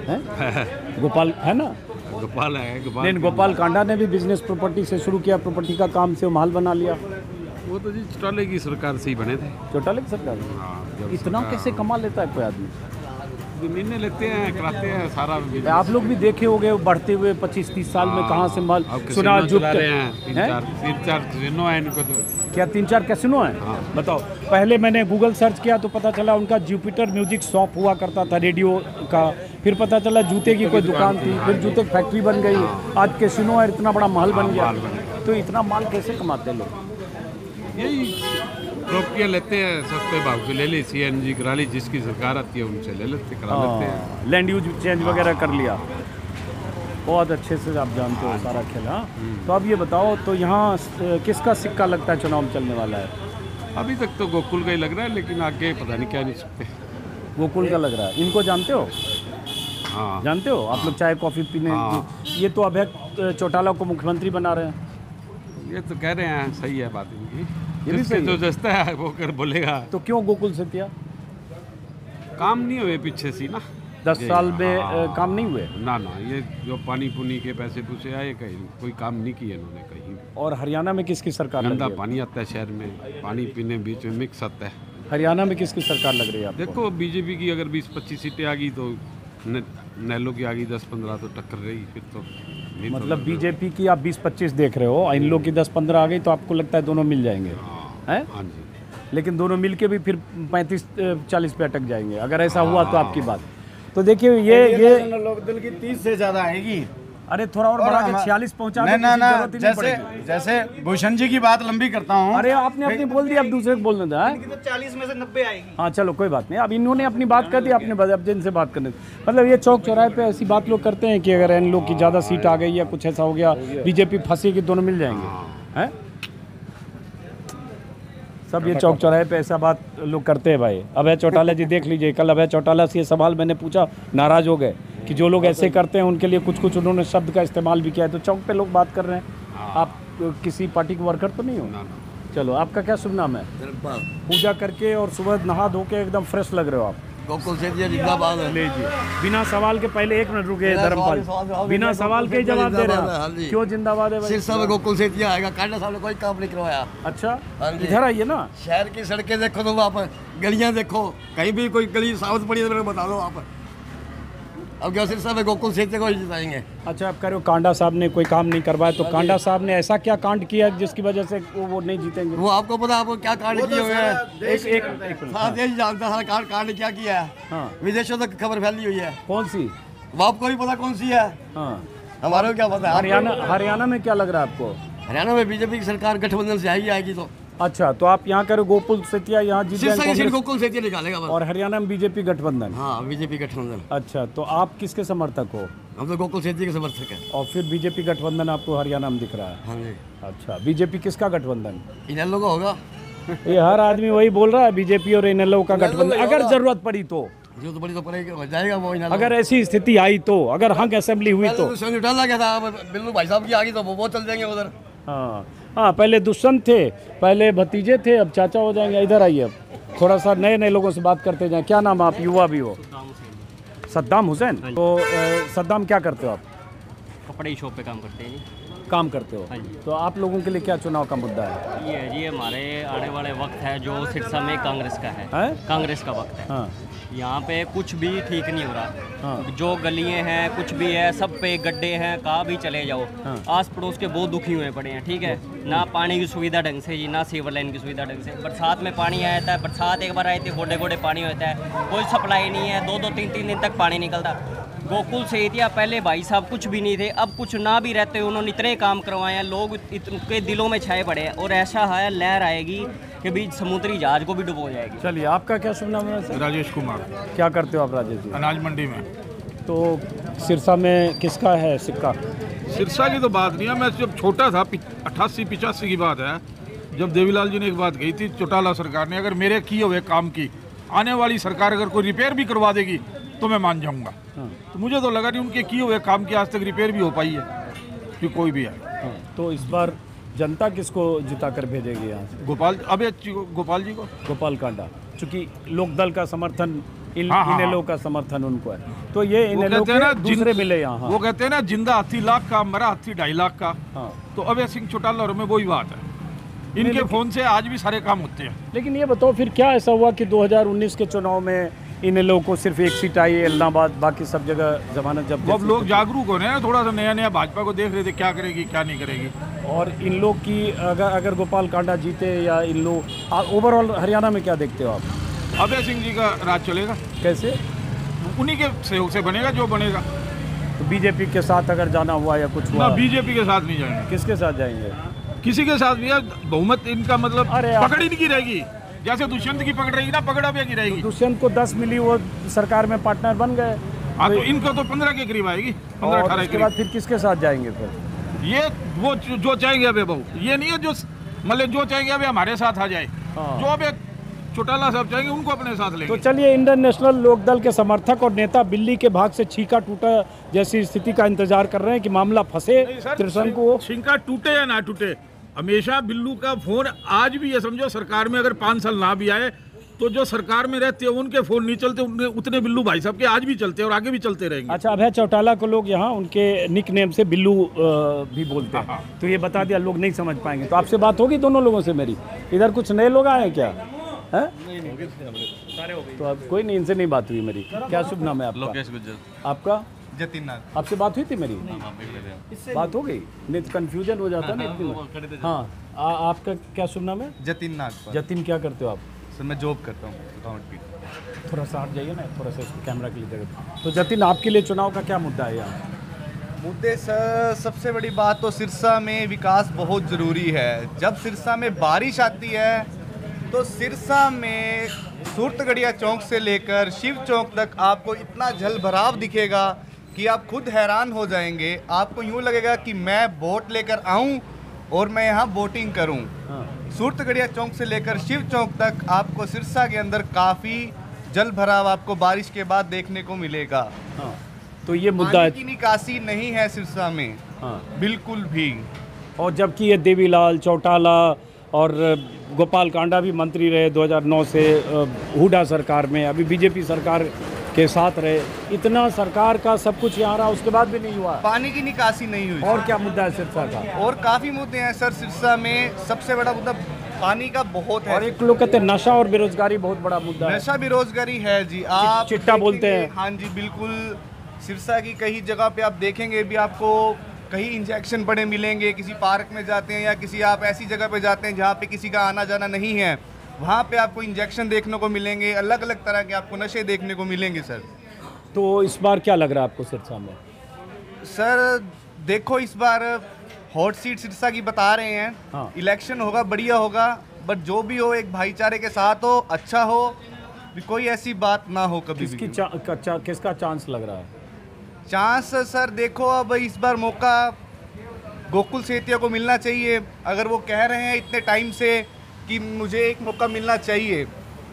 है? गोपाल है ना, गोपाल है, गोपाल लेकिन गोपाल कांडा ने भी बिजनेस प्रॉपर्टी से शुरू किया, प्रॉपर्टी का काम से वो महल बना लिया। वो तो जी चौटाले की सरकार से ही बने थे। चौटाले की सरकार हाँ, जब इतना सरकार- कैसे कमा लेता है कोई आदमी? जमीनें लेते हैं, कराते हैं सारा business। आप लोग भी देखे होंगे बढ़ते हुए 25-30 साल में कहाँ से माल अब सुना कैसीनो जुट चला रहे हैं, हैं? 3-4 कैसीनो है इनको तो। क्या 3-4 कैसीनो हैं? हाँ। बताओ। पहले मैंने गूगल सर्च किया तो पता चला उनका जुपिटर म्यूजिक शॉप हुआ करता था रेडियो का, फिर पता चला जूते की कोई दुकान थी, फिर जूते की फैक्ट्री बन गई, आज कैसीनो है, इतना बड़ा महल बन गया। तो इतना माल कैसे कमाते लोग? यही प्रॉपर्टियाँ लेते हैं, सस्ते भाव की ले ली, CNG करा ली, जिसकी सरकार आती है उनसे ले लेते, करा लेते हैं। लैंड यूज चेंज वगैरह कर लिया। बहुत अच्छे से आप जानते हो सारा खेल। हाँ, तो अब ये बताओ, तो यहाँ किसका सिक्का लगता है चुनाव में चलने वाला है? अभी तक तो गोकुल का ही लग रहा है, लेकिन आगे पता नहीं क्या नहीं सकते। गोकुल का लग रहा है। इनको जानते हो? हाँ, जानते हो आप लोग चाय कॉफ़ी पीने? हाँ। ये तो अभय चौटाला को मुख्यमंत्री बना रहे हैं। ये तो कह रहे हैं, सही है बात इनकी। ये भी जिसके सही जो है। जस्ता है वो कर बोलेगा। तो क्यों गोकुल से किया? काम नहीं हुए पीछे से ना, 10 साल में हाँ। काम नहीं हुए। ना ये जो पानी पुनी के पैसे पूछे आए, कहीं कोई काम नहीं किए इन्होंने कहीं। और हरियाणा में किसकी सरकार लग गंदा रही है? पानी आता है शहर में, पानी पीने बीच में मिक्स आता है। हरियाणा में किसकी सरकार लग रही है आपको? देखो बीजेपी की अगर 20-25 सीटें आ गई तो नैलो की आ गई 10-15 तो टक्कर रही, फिर तो नहीं। मतलब बीजेपी की आप 20-25 देख रहे हो, इन लोग की 10-15 आ गई, तो आपको लगता है दोनों मिल जाएंगे? हैं? हाँ जी। लेकिन दोनों मिलके भी फिर 35-40 पे अटक जाएंगे अगर ऐसा हुआ तो आपकी बात। तो देखिए ये लोकदल की 30 से ज्यादा आएगी। अरे थोड़ा और बढ़ा के 46 पहुंचा दो, ना किसी ना, जरूरत ही नहीं जैसे पड़ेगी। जैसे भूषण जी की बात लंबी करता हूँ। अरे आपने अपनी बोल दी, अब दूसरे को बोलने दो। हैं? तो 40 में से 90 आएगी। हाँ चलो कोई बात नहीं, अब इन्होंने अपनी बात कर दी, आपने अब जिनसे बात करने, मतलब ये चौक चौराहे पे ऐसी बात लोग करते हैं कि अगर इन लोग की ज़्यादा सीट आ गई या कुछ ऐसा हो गया, बीजेपी फंसेगी, दोनों मिल जाएंगे। हैं? सब ये चौक चौराहे पे ऐसा बात लोग करते हैं भाई। अभय चौटाला जी देख लीजिए, कल अभय चौटाला से ये सवाल मैंने पूछा, नाराज़ हो गए कि जो लोग ऐसे करते हैं उनके लिए कुछ उन्होंने शब्द का इस्तेमाल भी किया है। तो चौक पे लोग बात कर रहे हैं। आप किसी पार्टी के वर्कर तो नहीं हो? चलो, आपका क्या शुभ नाम है? पूजा करके और सुबह नहा धो के एकदम फ्रेश लग रहे हो आप। गोकुल से जिंदाबाद है। लीजिए, बिना सवाल के पहले 1 मिनट रुके धर्मपाल, बिना सवाल के जवाब दे रहे हैं। क्यों जिंदाबाद है भाई? सिरसा में गोकुल से आएगा, कांडा साहब ने कोई काम नहीं करवाया। अच्छा, हाँ जी। इधर आइए ना। शहर की सड़कें देखो तो आप, गलियां देखो, कहीं भी कोई गली सावध पड़ी है तो मेरे को बता दो आप। अब क्या सिरसा में गोकुल से को ही जिताएंगे। अच्छा, आप कह रहे हो कांडा साहब ने कोई काम नहीं करवाया, तो कांडा साहब ने ऐसा क्या कांड किया जिसकी वजह से वो नहीं जीतेंगे? वो आपको पता, आपको क्या कांड किए हुए हैं? एक सारा देश जानता है कांड क्या किया है। हाँ। विदेशों तक खबर फैली हुई है। कौन सी? वो आपको भी पता कौन सी है? हाँ, हमारे को क्या पता है? हरियाणा में क्या लग रहा है आपको? हरियाणा में बीजेपी की सरकार गठबंधन से आएगी तो। अच्छा, तो आप यहाँ करो गोकुल सेतिया यहाँ जीत सिरसा की सीट जाएंगे गोकुल से निकालेगा बस। और हरियाणा में बीजेपी गठबंधन। हाँ, बीजेपी गठबंधन। अच्छा, तो आप किसके समर्थक हो? हम तो गोकुल सेठी के समर्थक हैं। और फिर बीजेपी गठबंधन आपको हरियाणा में दिख रहा है? हाँ जी। अच्छा, बीजेपी किसका गठबंधन? इनेलो का होगा। ये हर आदमी वही बोल रहा है, बीजेपी और इनेलो का गठबंधन। अगर जरूरत पड़ी तो, जो तो बड़ी तो पड़ेगी, हो जाएगा वो इनेलो। अगर ऐसी स्थिति आई तो, अगर हंग असेंबली हुई तो। संजय डाला गया था, बिल्लू भाई साहब की आ गई तो वो चल जाएंगे उधर। हाँ हाँ, पहले दुष्यंत थे, पहले भतीजे थे, अब चाचा हो जाएंगे। इधर आइए, अब थोड़ा सा नए लोगों से बात करते जाएं। क्या नाम है? आप युवा भी हो। सद्दाम हुसैन। तो सद्दाम क्या करते हो आप? कपड़े शॉप पे काम करते हैं जी। काम करते हो? हाँ जी। तो आप लोगों के लिए क्या चुनाव का मुद्दा है? ये है जी, हमारे आने वाले वक्त है जो सिरसा में कांग्रेस का है। कांग्रेस का वक्त है। हाँ। यहाँ पे कुछ भी ठीक नहीं हो रहा। हाँ। जो गलियाँ हैं, कुछ भी है, सब पे गड्ढे हैं, कहाँ भी चले जाओ। हाँ। आस पड़ोस के बहुत दुखी हुए पड़े हैं। ठीक है ना, पानी की सुविधा ढंग से जी, ना सीवर लाइन की सुविधा ढंग से। बरसात में पानी आया था, बरसात एक बार आई थी, गोडे गोडे पानी होता है, कोई सप्लाई नहीं है, 2-2 3-3 दिन तक पानी निकलता। गोकुल से इतिया पहले भाई साहब कुछ भी नहीं थे, अब कुछ ना भी रहते हुए उन्होंने इतने काम करवाए हैं, लोग इनके दिलों में छाए पड़े हैं। और ऐसा है, लहर आएगी कि बीच समुद्री जहाज को भी डुबो जाएगी। चलिए, आपका क्या शुभ नाम है? राजेश कुमार। क्या करते हो आप राजेश जी? अनाज मंडी में। तो सिरसा में किसका है सिक्का? सिरसा की तो बात नहीं है, मैं जब छोटा था 88-85 की बात है, जब देवीलाल जी ने एक बात कही थी, चौटाला सरकार ने, अगर मेरे किए हुए काम की आने वाली सरकार अगर कोई रिपेयर भी करवा देगी तो मैं मान जाऊंगा। तो मुझे तो लगा नहीं उनके किए हुए काम की आज तक रिपेयर भी हो पाई है कि कोई भी है। तो इस बार जनता किसको जिता कर भेजेगी यहाँ से? गोपाल जी को। गोपाल कांडा, चूँकि लोकदल का समर्थन इनेलो का समर्थन उनको है। तो ये इनेलो कहते हैं ना, के दूसरे मिले यहाँ। वो कहते हैं ना, जिंदा हाथी लाख का, मरा हाथी 2.5 लाख का। तो अभय सिंह चौटाला और में वही बात है, इनके फोन से आज भी सारे काम होते हैं। लेकिन ये बताओ फिर क्या ऐसा हुआ कि 2019 के चुनाव में इनेलो को सिर्फ एक सीट आई इलाहाबाद, बाकी सब जगह जमानत जब्त? अब लोग जागरूक हो रहे हैं, थोड़ा सा नया नया भाजपा को देख रहे थे क्या करेगी क्या नहीं करेगी। और इन लोग की अगर गोपाल कांडा जीते या इन लोग ओवरऑल हरियाणा में क्या देखते हो आप? अभय सिंह जी का राज चलेगा। कैसे? उन्हीं के सहयोग से बनेगा जो बनेगा। तो बीजेपी के साथ अगर जाना हुआ या कुछ हुआ? ना, बीजेपी के साथ नहीं जाएंगे। किसके साथ जाएंगे? किसी के साथ भी। बहुमत इनका मतलब अरे पकड़ ही नहीं रहेगी, जैसे दुष्यंत की पकड़ रहेगी ना, पकड़ अभय की रहेगी। दुष्यंत को 10 मिली, वो सरकार में पार्टनर बन गए। हाँ, तो इनको तो 15 के करीब आएगी, 15-18 के बाद फिर किसके साथ जाएंगे फिर? ये वो जो चाहेंगे अभय बहू, ये नहीं है जो मतलब जो चाहेंगे अभय हमारे साथ आ जाए। जो अभय चौटाला साहब चाहेंगे उनको अपने साथ लेंगे। तो चलिए, इंडियन नेशनल लोकदल के समर्थक और नेता बिल्ली के भाग से छींका टूटा जैसी स्थिति का इंतजार कर रहे हैं कि मामला फंसे त्रिशंकु। छींका टूटे या ना टूटे, हमेशा बिल्लू का फोन आज भी, ये समझो सरकार में अगर 5 साल ना भी आए तो जो सरकार में रहते हैं उनके फोन नहीं चलते, उतने बिल्लू भाई साहब के आज भी चलते हैं और आगे भी चलते रहेंगे। अच्छा, अभय चौटाला को लोग यहाँ उनके निक नेम से बिल्लू भी बोलते हैं। तो ये बता दिया, लोग नहीं समझ पाएंगे। तो आपसे बात होगी दोनों लोगों से मेरी? इधर कुछ नए लोग आए हैं क्या? है? तो अब कोई नहीं, इनसे नहीं बात हुई मेरी। क्या शुभ नाम है आपका? लोकेश गुज्जर। आपका? जतिन नाथ। आपसे बात हुई थी मेरी? बात हो गई? नहीं तो कन्फ्यूजन हो जाता ना इतनी। हाँ, आपका क्या शुभ नाम है? जतिन नाथ। जतिन, क्या करते हो आप? सर मैं जॉब करता हूँ अकाउंट की। थोड़ा सा हट जाइए ना, थोड़ा सा इसको कैमरा के लिए जगह। तो जतिन, आपके लिए चुनाव का क्या मुद्दा है यहाँ? मुद्दे सर, सबसे बड़ी बात तो सिरसा में विकास बहुत ज़रूरी है। जब सिरसा में बारिश आती है तो सिरसा में सूरतगढ़िया चौक से लेकर शिव चौक तक आपको इतना जल भराव दिखेगा कि आप खुद हैरान हो जाएंगे। आपको यूँ लगेगा कि मैं बोट लेकर आऊँ और मैं यहाँ बोटिंग करूँ। सूरतगढ़िया चौक से लेकर शिव चौक तक आपको सिरसा के अंदर काफ़ी जल भराव आपको बारिश के बाद देखने को मिलेगा। तो ये मुद्दा है की निकासी नहीं है सिरसा में। बिल्कुल भी। और जबकि ये देवीलाल चौटाला और गोपाल कांडा भी मंत्री रहे 2009 से हुडा सरकार में, अभी बीजेपी सरकार के साथ रहे, इतना सरकार का सब कुछ यहाँ रहा, उसके बाद भी नहीं हुआ। पानी की निकासी नहीं हुई। और क्या मुद्दा है सिरसा का? और काफ़ी मुद्दे हैं सर सिरसा में। सबसे बड़ा मुद्दा पानी का बहुत है। और एक लोग कहते हैं नशा और बेरोजगारी बहुत बड़ा मुद्दा है। नशा बेरोजगारी है जी। आप चिट्टा बोलते हैं। हाँ जी बिल्कुल। सिरसा की कई जगह पे आप देखेंगे भी आपको कहीं इंजेक्शन पड़े मिलेंगे। किसी पार्क में जाते हैं या किसी आप ऐसी जगह पे जाते हैं जहाँ पे किसी का आना जाना नहीं है, वहाँ पे आपको इंजेक्शन देखने को मिलेंगे। अलग अलग तरह के आपको नशे देखने को मिलेंगे सर। तो इस बार क्या लग रहा है आपको सिरसा में? सर देखो, इस बार हॉट सीट सिरसा की बता रहे हैं। हाँ। इलेक्शन होगा, बढ़िया होगा, बट जो भी हो एक भाईचारे के साथ हो, अच्छा हो, कोई ऐसी बात ना हो कभी भी। किसका चांस लग रहा है? चांस सर देखो, अब इस बार मौका गोकुल सेतिया को मिलना चाहिए। अगर वो कह रहे हैं इतने टाइम से कि मुझे एक मौका मिलना चाहिए,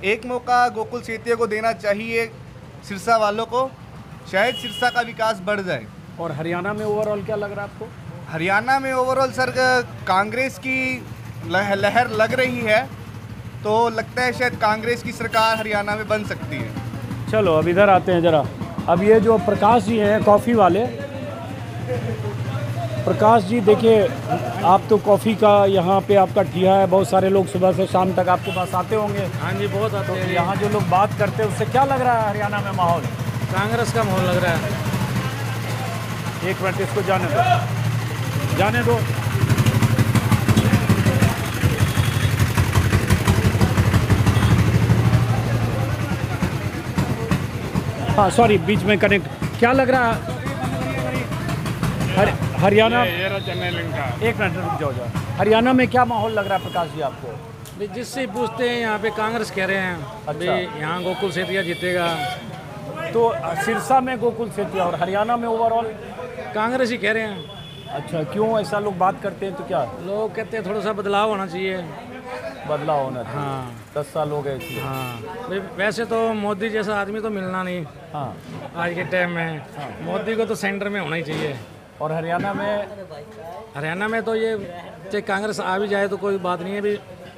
एक मौका गोकुल सेतिया को देना चाहिए सिरसा वालों को, शायद सिरसा का विकास बढ़ जाए। और हरियाणा में ओवरऑल क्या लग रहा है आपको? हरियाणा में ओवरऑल सर कांग्रेस की लहर लग रही है, तो लगता है शायद कांग्रेस की सरकार हरियाणा में बन सकती है। चलो अब इधर आते हैं ज़रा। अब ये जो प्रकाश जी हैं कॉफ़ी वाले, प्रकाश जी देखिए, आप तो कॉफ़ी का यहाँ पे आपका ठिया है, बहुत सारे लोग सुबह से शाम तक आपके पास आते होंगे। हाँ जी, बहुत आते हैं। यहाँ जो लोग बात करते हैं उससे क्या लग रहा है हरियाणा में माहौल? कांग्रेस का माहौल लग रहा है। एक मिनट, इसको जाने दो, जाने दो। हाँ सॉरी, बीच में कनेक्ट। क्या लग रहा है हरियाणा? एक मिनट रुक जाओ। हरियाणा में क्या माहौल लग रहा है प्रकाश जी आपको? जिससे पूछते हैं यहाँ पे कांग्रेस कह रहे हैं। अच्छा। यहाँ गोकुल सेतिया जीतेगा। तो सिरसा में गोकुल सेतिया और हरियाणा में ओवरऑल कांग्रेस ही कह रहे हैं। अच्छा, क्यों ऐसा लोग बात करते हैं? तो क्या लोग कहते हैं थोड़ा सा बदलाव होना चाहिए। बदलाव होना चाहिए। हाँ, 10 साल हो गए इसलिए। हाँ, वैसे तो मोदी जैसा आदमी तो मिलना नहीं। हाँ, आज के टाइम में मोदी को तो सेंटर में होना ही चाहिए। और हरियाणा में? हरियाणा में तो ये चाहे कांग्रेस आ भी जाए तो कोई बात नहीं है, भी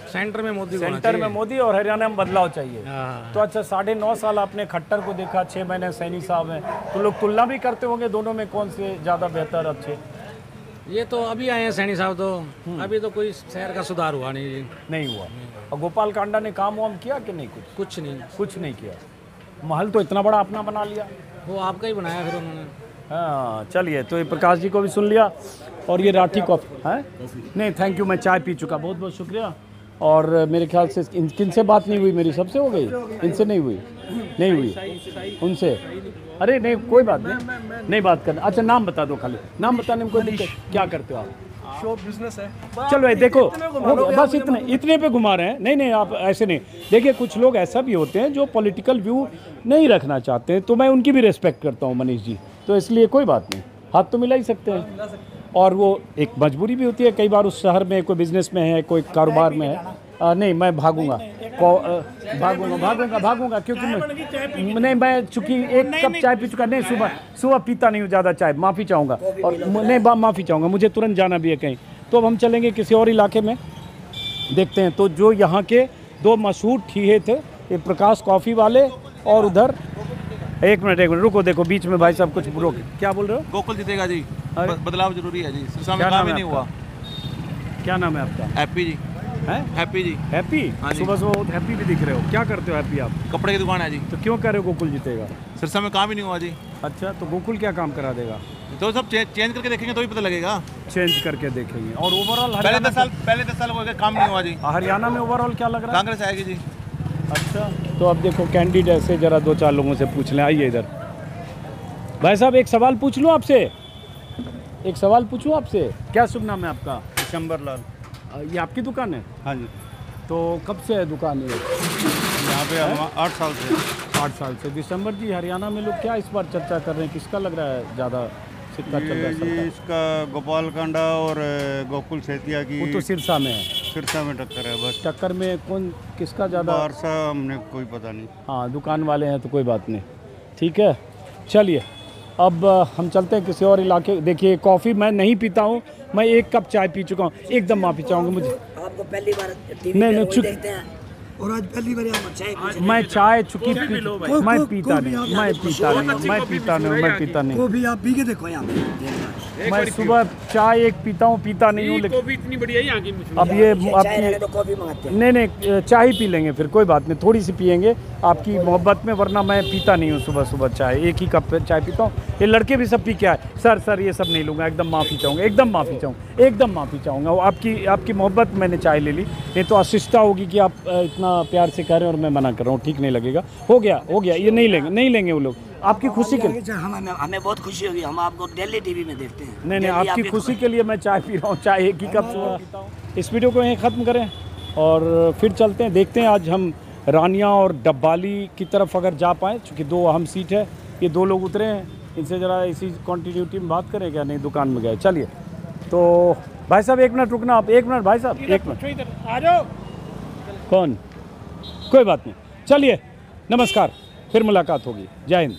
सेंटर में मोदी को होना सेंटर में चाहिए। मोदी और हरियाणा में बदलाव चाहिए। हाँ। तो अच्छा 9.5 साल आपने खट्टर को देखा, 6 महीने सैनी साहब हैं, तो लोग तुलना भी करते होंगे दोनों में कौन से ज़्यादा बेहतर अच्छे? ये तो अभी आए हैं सैनी साहब, तो अभी तो कोई शहर का सुधार हुआ नहीं जी। नहीं हुआ। और गोपाल कांडा ने काम वाम किया कि नहीं? कुछ नहीं, कुछ नहीं किया। महल तो इतना बड़ा अपना बना लिया, वो आपका ही बनाया फिर उन्होंने। हाँ चलिए, तो ये प्रकाश जी को भी सुन लिया। और ये राठी कॉफ़ी है? नहीं थैंक यू, मैं चाय पी चुका, बहुत बहुत शुक्रिया। और मेरे ख्याल से किन से बात नहीं हुई मेरी? सबसे हो गई, इनसे नहीं हुई? नहीं हुई उनसे? अरे नहीं कोई बात नहीं बात करना। अच्छा नाम बता दो, खाली नाम बताने में कोई दिक्कत? क्या करते हो आप? शॉप बिजनेस है। चलो भाई देखो, बस इतने पे घुमा रहे हैं। नहीं आप ऐसे नहीं। देखिए कुछ लोग ऐसा भी होते हैं जो पॉलिटिकल व्यू नहीं रखना चाहते हैं, तो मैं उनकी भी रिस्पेक्ट करता हूँ मनीष जी, तो इसलिए कोई बात नहीं, हाथ तो मिला ही सकते हैं। और वो एक मजबूरी भी होती है कई बार, उस शहर में कोई बिजनेस में है, कोई कारोबार में है। नहीं मैं भागूंगा क्योंकि मैं चूँकि एक कप चाय पी चुका, नहीं सुबह पीता नहीं हूँ ज़्यादा चाय, माफ़ी चाहूँगा। और नहीं माफ़ी चाहूँगा, मुझे तुरंत जाना भी है कहीं। तो अब हम चलेंगे किसी और इलाके में, देखते हैं। तो जो यहाँ के 2 मशहूर ठीहे थे, ये प्रकाश कॉफ़ी वाले और उधर एक मिनट रुको, देखो बीच में भाई साहब कुछ रोक, क्या बोल रहे हो? गोकुल जीतेगा जी, बदलाव जरूरी है जी, सिरसा में क्या काम नाम ही है नहीं हुआ। क्या नाम है आपका? हैप्पी जी। हैं? हैप्पी जी। हैप्पी? हाँ जी। सुबह बहुत हैप्पी भी दिख रहे हो। क्या करते हो हैप्पी आप? कपड़े की दुकान है जी। तो क्यों कह रहे हो गोकुल जीतेगा? सिरसा में काम ही नहीं हुआ जी। अच्छा, तो गोकुल क्या काम करा देगा? तो सब चेंज करके देखेंगे तो ही पता लगेगा। चेंज करके देखेंगे। और ओवरऑल पहले 10 साल हो गए, काम नहीं हुआ जी। हरियाणा में ओवरऑल क्या लग रहा है? कांग्रेस आएगी जी। अच्छा, तो अब देखो कैंडिडेट से जरा 2-4 लोगों से पूछ लें। आइए इधर। भाई साहब एक सवाल पूछ लूँ आपसे? एक सवाल पूछूँ आपसे? क्या शुभ नाम है आपका? दिसंबर लाल। ये आपकी दुकान है? हाँ जी। तो कब से है दुकान ये? यहाँ पे 8 साल से। 8 साल से। दिसंबर जी, हरियाणा में लोग क्या इस बार चर्चा कर रहे हैं, किसका लग रहा है ज़्यादा सिक्का चल रहा है सरकार? इसका गोपाल कांडा और गोकुल सेतिया की। वो तो सिरसा में है। सिरसा में टक्कर है बस। टक्कर में कौन किसका ज़्यादा? बारसा हमने कोई पता नहीं। हाँ दुकान वाले हैं तो कोई बात नहीं, ठीक है। चलिए अब हम चलते हैं किसी और इलाके। देखिए कॉफ़ी मैं नहीं पीता हूँ, मैं 1 कप चाय पी चुका हूँ, एकदम माफ़ी चाहूँगा। मुझे आपको पहली बार टीवी नहीं पे देखते हैं और आज पहली बार आप चाय मैं चाय चुकी मैं पीता नहीं। वो भी आप पी के देखो यहाँ पे। मैं सुबह चाय एक पीता हूँ, पीता नहीं हूँ, लेकिन इतनी बढ़िया यहाँ की। अब ये तो कॉफी मंगाते हैं। नहीं चाय ही पी लेंगे फिर, कोई बात नहीं, थोड़ी सी पियेंगे आपकी मोहब्बत में, वरना मैं पीता नहीं हूँ सुबह चाय। 1 ही कप चाय पीता हूँ। ये लड़के भी सब पी के आए। सर ये सब नहीं लूँगा, एकदम माफ़ी चाहूँगा, एकदम माफ़ी चाहूँगा। आपकी मोहब्बत मैंने चाय ले ली, नहीं तो अशिष्टता होगी कि आप इतना प्यार से कह रहे हैं और मैं मना कर रहा हूँ, ठीक नहीं लगेगा। हो गया ये नहीं लेंगे वो लोग। आपकी खुशी के लिए हमें बहुत खुशी होगी, हम आपको डेली टीवी में देखते हैं। नहीं आपकी खुशी के लिए मैं चाय पी रहा हूँ, चाय 1 ही कप सुबह। इस वीडियो को यहीं ख़त्म करें और फिर चलते हैं, देखते हैं आज हम रानिया और डब्बाली की तरफ अगर जा पाएँ, चूँकि 2 अहम सीट है। ये 2 लोग उतरे हैं, इनसे ज़रा इसी कंटिन्यूटी में बात करें क्या? नहीं दुकान में गए। चलिए तो भाई साहब 1 मिनट रुकना आप, 1 मिनट भाई साहब, 1 मिनट। आ जाओ। कौन? कोई बात नहीं, चलिए नमस्कार, फिर मुलाकात होगी। जय हिंद।